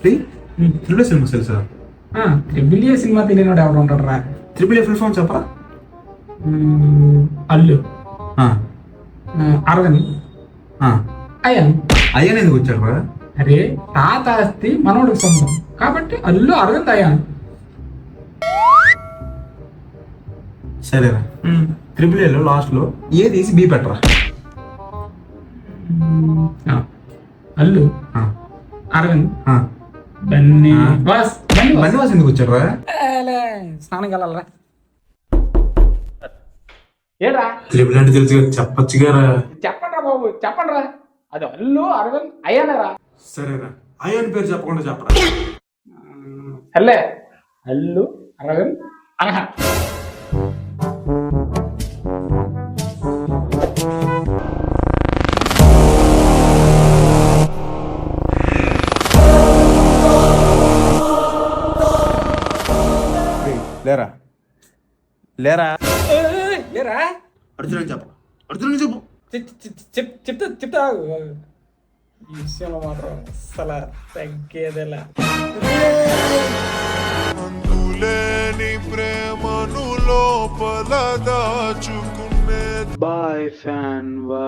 Triple A cinema తెలుసా? Triple A cinema తెలియనోడు ఎవరు ఉంటాడు రా? త్రిబుల్ ఏ ఫుల్ ఫామ్ చెప్పరా? అల్లు, ఆ, అరవింద్, ఆ. అయ్యన్. అయ్యన్ ఎందుకు వచ్చాడు రా? అరే తాత ఆస్తి మనోడికి సొంతం కాబట్టి అల్లు, అరవింద్, అయ్యాన్. సరేరా. త్రిబుల్ ఏలో లాస్ట్ లో ఏ తీసి బి పెట్టరా? అల్లు, ఆ, అరవింద్, ఆ. బన్నీ వాస్. బన్నివాస్ ఎందుకు వచ్చాడు రా? స్నానం వెళ్ళాలరా. ఏడ్రా త్రిబుల్ అంటే తెలుసు కదా, చెప్పొచ్చు గారా. చెప్పండి రా బాబు, చెప్పండి రా. అది అల్లు, అరవింద్, అయ్యానరా. సరేరా, అయ్యన్ పేరు చెప్పకుండా చెప్పరా. హల్లే అల్లు, అరవింద్, అనహ. లేరా లేరా లేరా అర్జున్ చెప్ప, అర్జున్ చెప్పు. చెప్తా ఈ విషయంలో మాత్రం అసలు తగ్గేదేలా. అందులేని ప్రేమను లోపల దాచుకునే బాయ్ ఫ్యాన్ వా